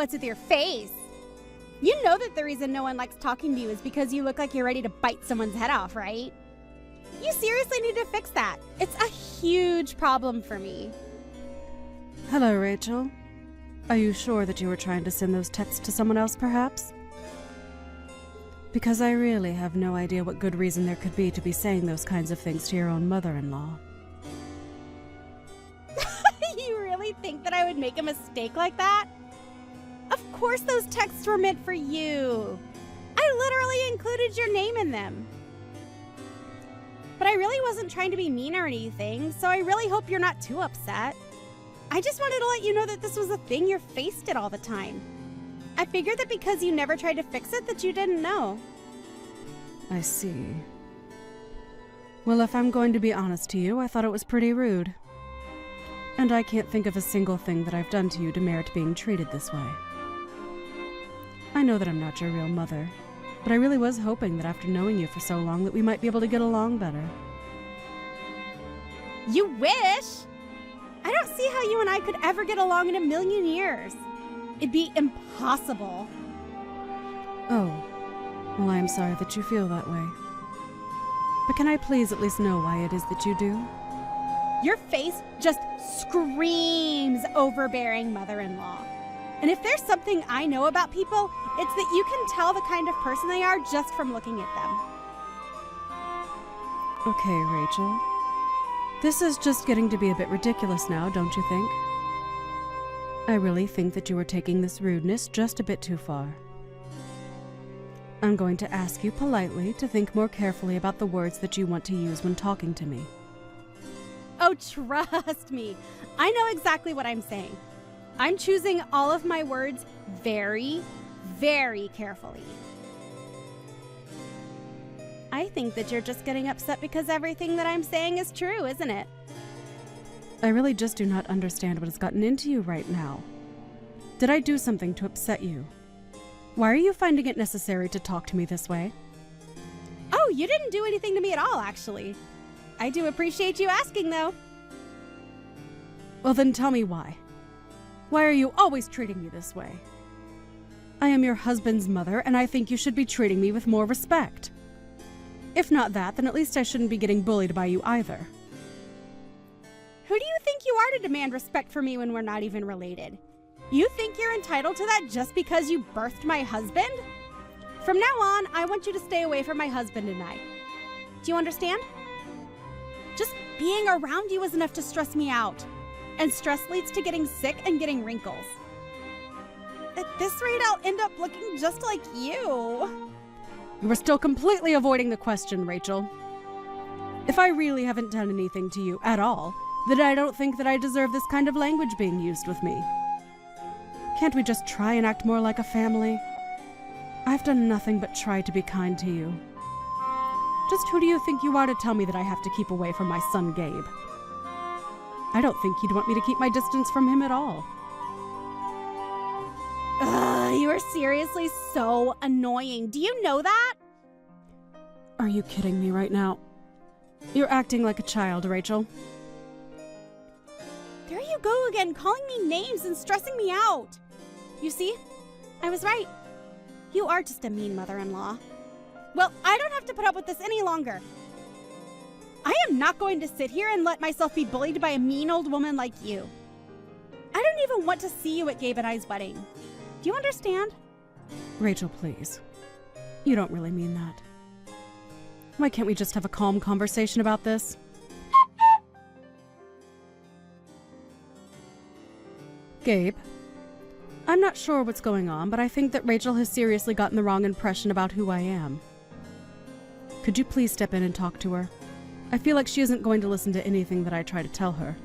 what's with your face? You know that the reason no one likes talking to you is because you look like you're ready to bite someone's head off, right? You seriously need to fix that. It's a huge problem for me. Hello, Rachel. Are you sure that you were trying to send those texts to someone else, perhaps? Because I really have no idea what good reason there could be to be saying those kinds of things to your own mother-in-law. You really think that I would make a mistake like that? Of course those texts were meant for you. I literally included your name in them. But I really wasn't trying to be mean or anything, so I really hope you're not too upset. I just wanted to let you know that this was a thing your face did all the time. I figured that because you never tried to fix it that you didn't know. I see. Well, if I'm going to be honest to you, I thought it was pretty rude. And I can't think of a single thing that I've done to you to merit being treated this way. I know that I'm not your real mother, but I really was hoping that after knowing you for so long that we might be able to get along better. You wish? I don't see how you and I could ever get along in a million years. It'd be impossible. Oh, well, I'm sorry that you feel that way. But can I please at least know why it is that you do? Your face just screams overbearing mother-in-law. And if there's something I know about people, it's that you can tell the kind of person they are just from looking at them. Okay, Rachel. This is just getting to be a bit ridiculous now, don't you think? I really think that you are taking this rudeness just a bit too far. I'm going to ask you politely to think more carefully about the words that you want to use when talking to me. Oh, trust me. I know exactly what I'm saying. I'm choosing all of my words very, very carefully. I think that you're just getting upset because everything that I'm saying is true, isn't it? I really just do not understand what has gotten into you right now. Did I do something to upset you? Why are you finding it necessary to talk to me this way? Oh, you didn't do anything to me at all, actually. I do appreciate you asking, though. Well, then tell me why. Why are you always treating me this way? I am your husband's mother, and I think you should be treating me with more respect. If not that, then at least I shouldn't be getting bullied by you either. Who do you think you are to demand respect for me when we're not even related? You think you're entitled to that just because you birthed my husband? From now on, I want you to stay away from my husband and I. Do you understand? Just being around you is enough to stress me out. And stress leads to getting sick and getting wrinkles. At this rate, I'll end up looking just like you. You are still completely avoiding the question, Rachel. If I really haven't done anything to you at all, then I don't think that I deserve this kind of language being used with me. Can't we just try and act more like a family? I've done nothing but try to be kind to you. Just who do you think you are to tell me that I have to keep away from my son, Gabe? I don't think you'd want me to keep my distance from him at all. Ugh, you are seriously so annoying. Do you know that? Are you kidding me right now? You're acting like a child, Rachel. There you go again, calling me names and stressing me out. You see? I was right. You are just a mean mother-in-law. Well, I don't have to put up with this any longer. I am not going to sit here and let myself be bullied by a mean old woman like you. I don't even want to see you at Gabe and I's wedding. Do you understand? Rachel, please. You don't really mean that. Why can't we just have a calm conversation about this? Gabe, I'm not sure what's going on, but I think that Rachel has seriously gotten the wrong impression about who I am. Could you please step in and talk to her? I feel like she isn't going to listen to anything that I try to tell her.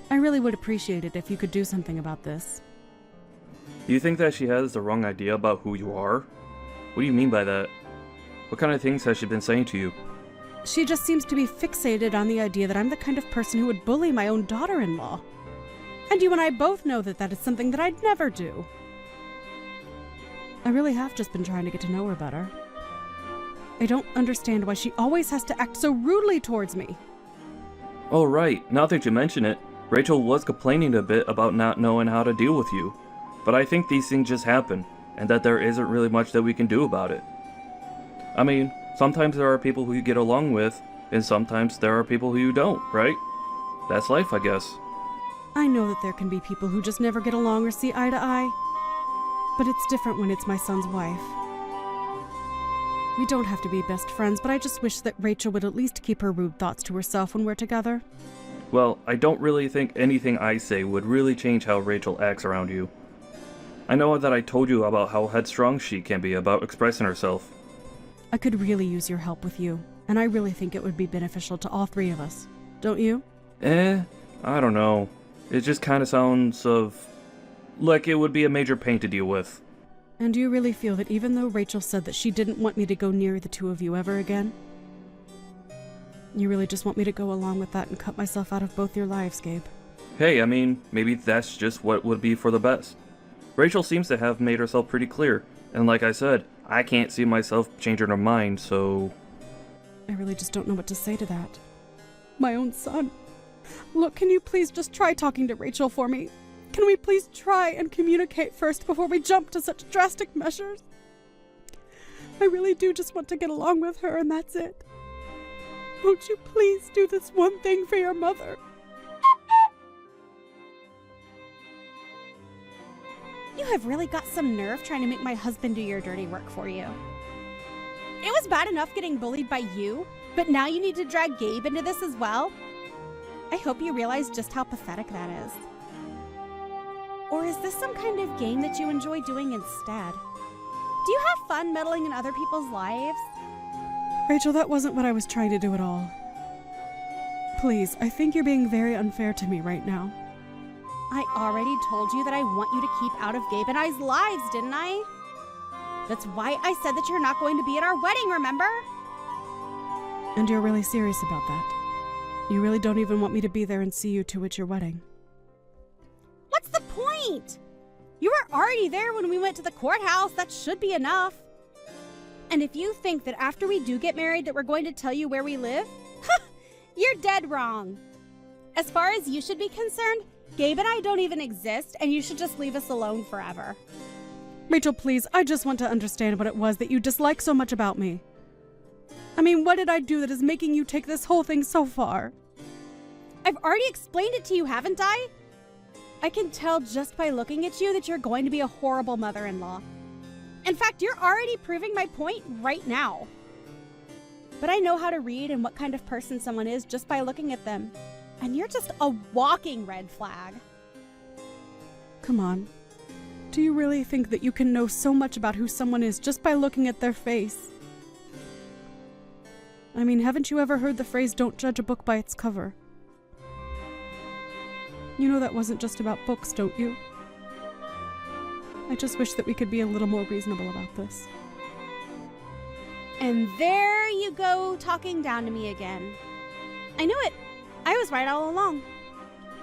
I really would appreciate it if you could do something about this. Do you think that she has the wrong idea about who you are? What do you mean by that? What kind of things has she been saying to you? She just seems to be fixated on the idea that I'm the kind of person who would bully my own daughter-in-law. And you and I both know that that is something that I'd never do. I really have just been trying to get to know her better. I don't understand why she always has to act so rudely towards me. Oh right, now that you mention it, Rachel was complaining a bit about not knowing how to deal with you. but I think these things just happen, and that there isn't really much that we can do about it. I mean, sometimes there are people who you get along with, and sometimes there are people who you don't, right? That's life, I guess. I know that there can be people who just never get along or see eye to eye, but it's different when it's my son's wife. We don't have to be best friends, but I just wish that Rachel would at least keep her rude thoughts to herself when we're together. Well, I don't really think anything I say would really change how Rachel acts around you. I know that I told you about how headstrong she can be about expressing herself. I could really use your help with you, and I really think it would be beneficial to all three of us. Don't you? I don't know. It just kind of sounds like it would be a major pain to deal with. And do you really feel that even though Rachel said that she didn't want me to go near the two of you ever again, you really just want me to go along with that and cut myself out of both your lives, Gabe? Hey, I mean, maybe that's just what would be for the best. Rachel seems to have made herself pretty clear, and like I said, I can't see myself changing her mind, so... I really just don't know what to say to that. My own son. Look, can you please just try talking to Rachel for me? Can we please try and communicate first before we jump to such drastic measures? I really do just want to get along with her, and that's it. Won't you please do this one thing for your mother? You have really got some nerve trying to make my husband do your dirty work for you. It was bad enough getting bullied by you, but now you need to drag Gabe into this as well? I hope you realize just how pathetic that is. Or is this some kind of game that you enjoy doing instead? Do you have fun meddling in other people's lives? Rachel, that wasn't what I was trying to do at all. Please, I think you're being very unfair to me right now. I already told you that I want you to keep out of Gabe and I's lives, didn't I? That's why I said that you're not going to be at our wedding, remember? And you're really serious about that? You really don't even want me to be there and see you two at your wedding? What's the point? You were already there when we went to the courthouse. That should be enough. And if you think that after we do get married that we're going to tell you where we live, you're dead wrong. As far as you should be concerned, Gabe and I don't even exist, and you should just leave us alone forever. Rachel, please, I just want to understand what it was that you dislike so much about me. I mean, what did I do that is making you take this whole thing so far? I've already explained it to you, haven't I? I can tell just by looking at you that you're going to be a horrible mother-in-law. In fact, you're already proving my point right now. But I know how to read and what kind of person someone is just by looking at them. And you're just a walking red flag. Come on. Do you really think that you can know so much about who someone is just by looking at their face? I mean, haven't you ever heard the phrase, "Don't judge a book by its cover"? You know that wasn't just about books, don't you? I just wish that we could be a little more reasonable about this. And there you go, talking down to me again. I knew it. I was right all along.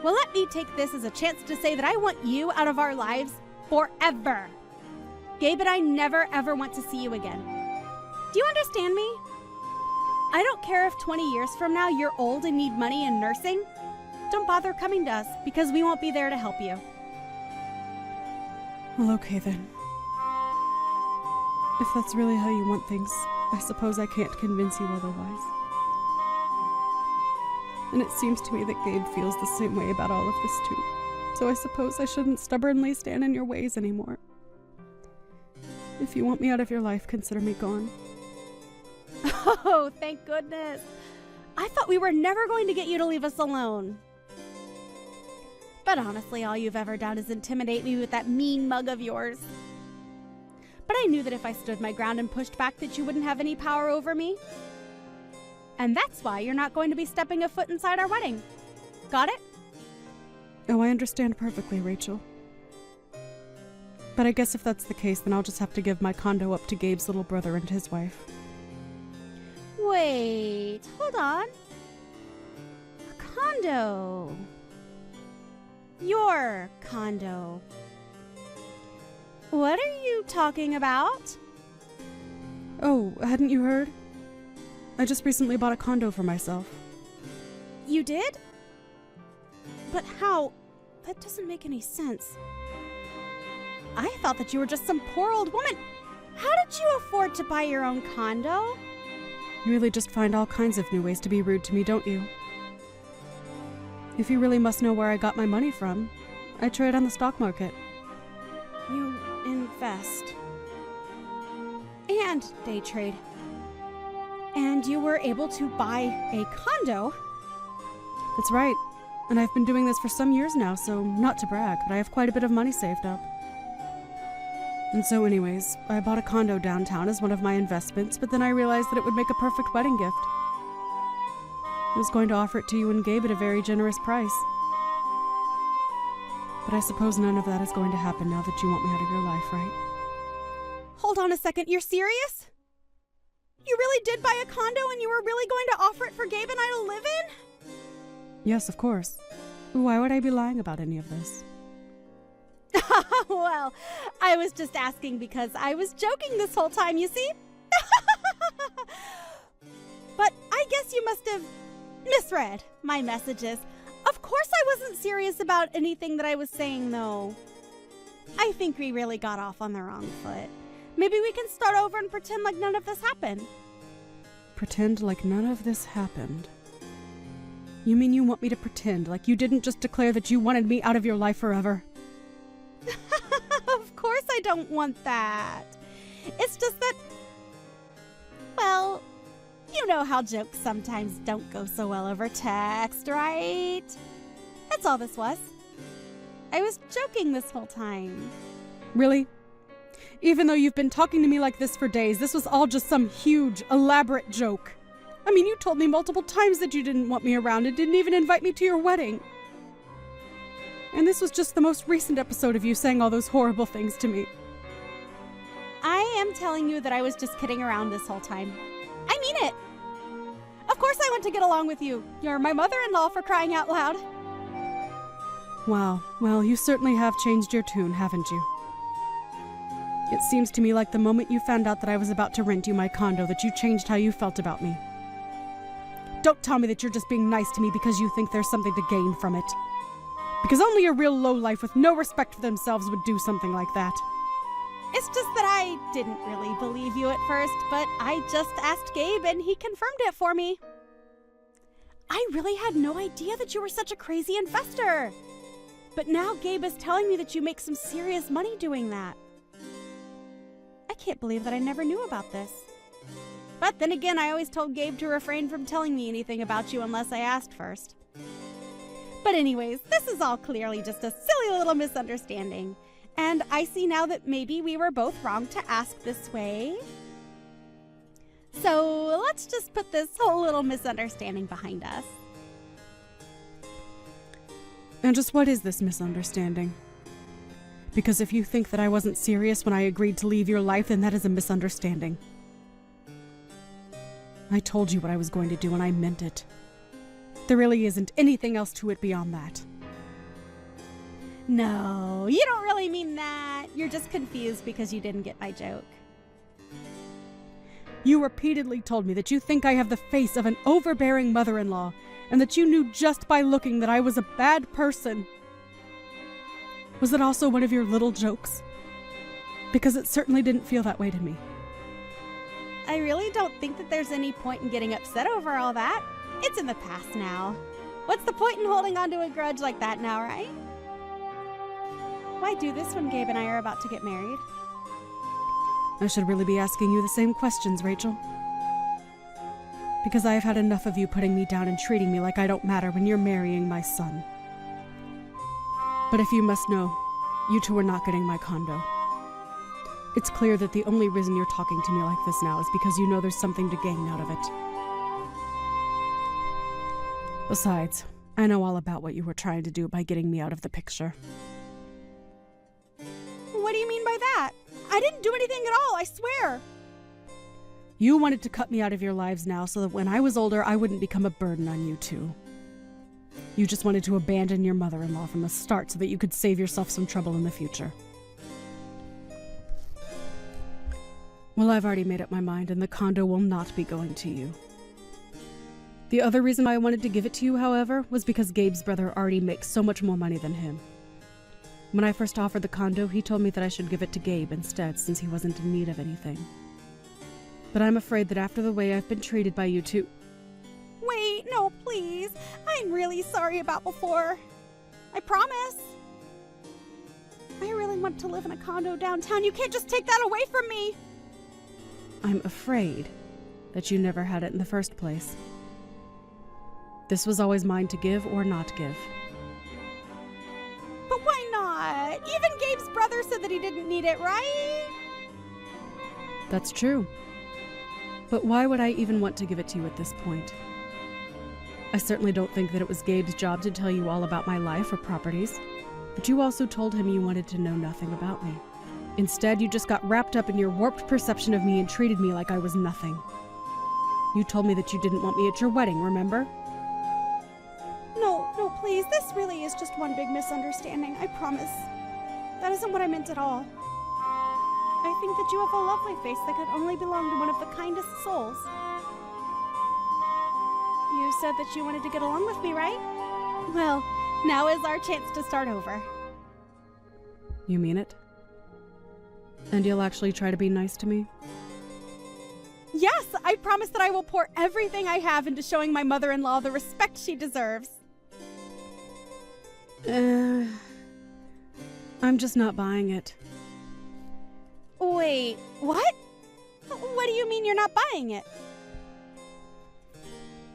Well, let me take this as a chance to say that I want you out of our lives forever. Gabe and I never ever want to see you again. Do you understand me? I don't care if 20 years from now you're old and need money and nursing. Don't bother coming to us because we won't be there to help you. Well, okay then. If that's really how you want things, I suppose I can't convince you otherwise. And it seems to me that Gabe feels the same way about all of this too. So I suppose I shouldn't stubbornly stand in your ways anymore. If you want me out of your life, consider me gone. Oh, thank goodness. I thought we were never going to get you to leave us alone. But honestly, all you've ever done is intimidate me with that mean mug of yours. But I knew that if I stood my ground and pushed back that you wouldn't have any power over me. And that's why you're not going to be stepping a foot inside our wedding. Got it? Oh, I understand perfectly, Rachel. But I guess if that's the case, then I'll just have to give my condo up to Gabe's little brother and his wife. Wait, hold on. A condo. Your condo. What are you talking about? Oh, hadn't you heard? I just recently bought a condo for myself. You did? But how? That doesn't make any sense. I thought that you were just some poor old woman. How did you afford to buy your own condo? You really just find all kinds of new ways to be rude to me, don't you? If you really must know where I got my money from, I trade on the stock market. You invest. And day trade. And you were able to buy a condo. That's right. And I've been doing this for some years now, so not to brag, but I have quite a bit of money saved up. And so anyways, I bought a condo downtown as one of my investments, but then I realized that it would make a perfect wedding gift. I was going to offer it to you and Gabe at a very generous price. But I suppose none of that is going to happen now that you want me out of your life, right? Hold on a second, you're serious? You really did buy a condo and you were really going to offer it for Gabe and I to live in? Yes, of course. Why would I be lying about any of this? Well, I was just asking because I was joking this whole time, you see? But I guess you must have misread my messages. Of course I wasn't serious about anything that I was saying, though. I think we really got off on the wrong foot. Maybe we can start over and pretend like none of this happened. Pretend like none of this happened? You mean you want me to pretend like you didn't just declare that you wanted me out of your life forever? Of course I don't want that. It's just that, well, you know how jokes sometimes don't go so well over text, right? That's all this was. I was joking this whole time. Really? Even though you've been talking to me like this for days, this was all just some huge, elaborate joke. I mean, you told me multiple times that you didn't want me around and didn't even invite me to your wedding. And this was just the most recent episode of you saying all those horrible things to me. I am telling you that I was just kidding around this whole time. I mean it. Of course I want to get along with you. You're my mother-in-law, for crying out loud. Wow, well, you certainly have changed your tune, haven't you? It seems to me like the moment you found out that I was about to rent you my condo that you changed how you felt about me. Don't tell me that you're just being nice to me because you think there's something to gain from it. Because only a real lowlife with no respect for themselves would do something like that. It's just that I didn't really believe you at first, but I just asked Gabe and he confirmed it for me. I really had no idea that you were such a crazy investor. But now Gabe is telling me that you make some serious money doing that. I can't believe that I never knew about this. But then again, I always told Gabe to refrain from telling me anything about you unless I asked first. But anyways, this is all clearly just a silly little misunderstanding. And I see now that maybe we were both wrong to ask this way. So let's just put this whole little misunderstanding behind us. And just what is this misunderstanding? Because if you think that I wasn't serious when I agreed to leave your life, then that is a misunderstanding. I told you what I was going to do and I meant it. There really isn't anything else to it beyond that. No, you don't really mean that. You're just confused because you didn't get my joke. You repeatedly told me that you think I have the face of an overbearing mother-in-law, and that you knew just by looking that I was a bad person. Was it also one of your little jokes? Because it certainly didn't feel that way to me. I really don't think that there's any point in getting upset over all that. It's in the past now. What's the point in holding on to a grudge like that now, right? Why do this when Gabe and I are about to get married? I should really be asking you the same questions, Rachel. Because I have had enough of you putting me down and treating me like I don't matter when you're marrying my son. But if you must know, you two are not getting my condo. It's clear that the only reason you're talking to me like this now is because you know there's something to gain out of it. Besides, I know all about what you were trying to do by getting me out of the picture. What do you mean by that? I didn't do anything at all, I swear. You wanted to cut me out of your lives now so that when I was older, I wouldn't become a burden on you two. You just wanted to abandon your mother-in-law from the start so that you could save yourself some trouble in the future. Well, I've already made up my mind, and the condo will not be going to you. The other reason I wanted to give it to you, however, was because Gabe's brother already makes so much more money than him. When I first offered the condo, he told me that I should give it to Gabe instead, since he wasn't in need of anything. But I'm afraid that after the way I've been treated by you two... Wait, no, please. I'm really sorry about before. I promise. I really want to live in a condo downtown. You can't just take that away from me. I'm afraid that you never had it in the first place. This was always mine to give or not give. But why not? Even Gabe's brother said that he didn't need it, right? That's true. But why would I even want to give it to you at this point? I certainly don't think that it was Gabe's job to tell you all about my life or properties, but you also told him you wanted to know nothing about me. Instead, you just got wrapped up in your warped perception of me and treated me like I was nothing. You told me that you didn't want me at your wedding, remember? No, please. This really is just one big misunderstanding. I promise. That isn't what I meant at all. I think that you have a lovely face that could only belong to one of the kindest souls. You said that you wanted to get along with me, right? Well, now is our chance to start over. You mean it? And you'll actually try to be nice to me? Yes, I promise that I will pour everything I have into showing my mother-in-law the respect she deserves. I'm just not buying it. Wait, what? What do you mean you're not buying it?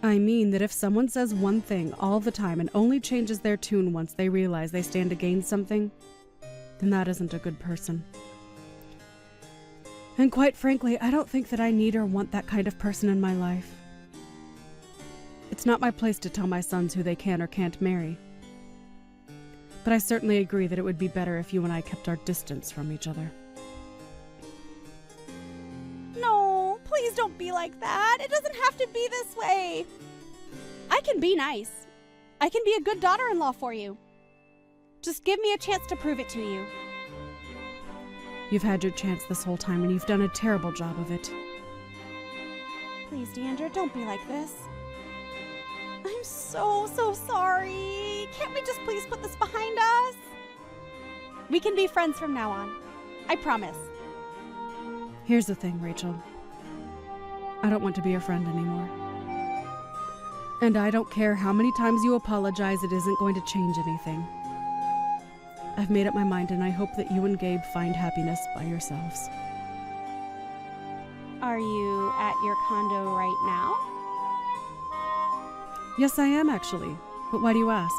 I mean that if someone says one thing all the time and only changes their tune once they realize they stand to gain something, then that isn't a good person. And quite frankly, I don't think that I need or want that kind of person in my life. It's not my place to tell my sons who they can or can't marry. But I certainly agree that it would be better if you and I kept our distance from each other. No, please don't be like that. It doesn't have to be this way. I can be nice. I can be a good daughter-in-law for you. Just give me a chance to prove it to you. You've had your chance this whole time and you've done a terrible job of it. Please, Deandra, don't be like this. I'm so sorry. Can't we just please put this behind us? We can be friends from now on. I promise. Here's the thing, Rachel. I don't want to be your friend anymore. And I don't care how many times you apologize, it isn't going to change anything. I've made up my mind and I hope that you and Gabe find happiness by yourselves. Are you at your condo right now? Yes, I am actually. But why do you ask?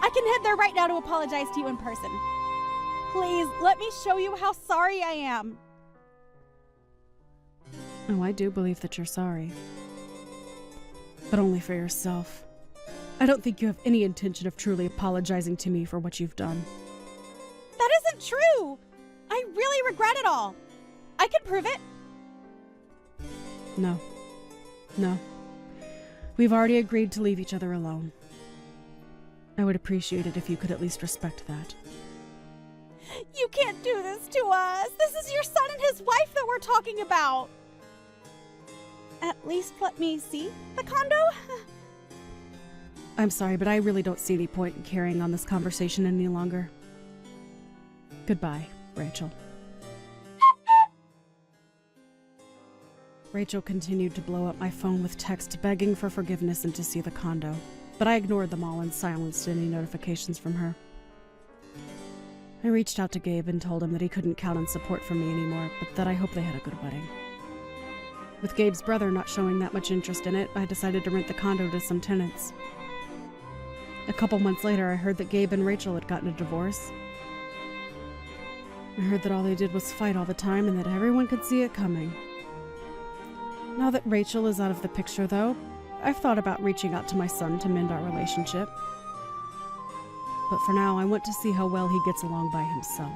I can head there right now to apologize to you in person. Please, let me show you how sorry I am. Oh, I do believe that you're sorry. But only for yourself. I don't think you have any intention of truly apologizing to me for what you've done. That isn't true! I really regret it all. I can prove it. No. We've already agreed to leave each other alone. I would appreciate it if you could at least respect that. You can't do this to us. This is your son and his wife that we're talking about. At least let me see the condo. I'm sorry, but I really don't see any point in carrying on this conversation any longer. Goodbye, Rachel. Rachel continued to blow up my phone with texts begging for forgiveness and to see the condo, but I ignored them all and silenced any notifications from her. I reached out to Gabe and told him that he couldn't count on support from me anymore, but that I hope they had a good wedding. With Gabe's brother not showing that much interest in it, I decided to rent the condo to some tenants. A couple months later, I heard that Gabe and Rachel had gotten a divorce. I heard that all they did was fight all the time and that everyone could see it coming. Now that Rachel is out of the picture, though, I've thought about reaching out to my son to mend our relationship. But for now, I want to see how well he gets along by himself.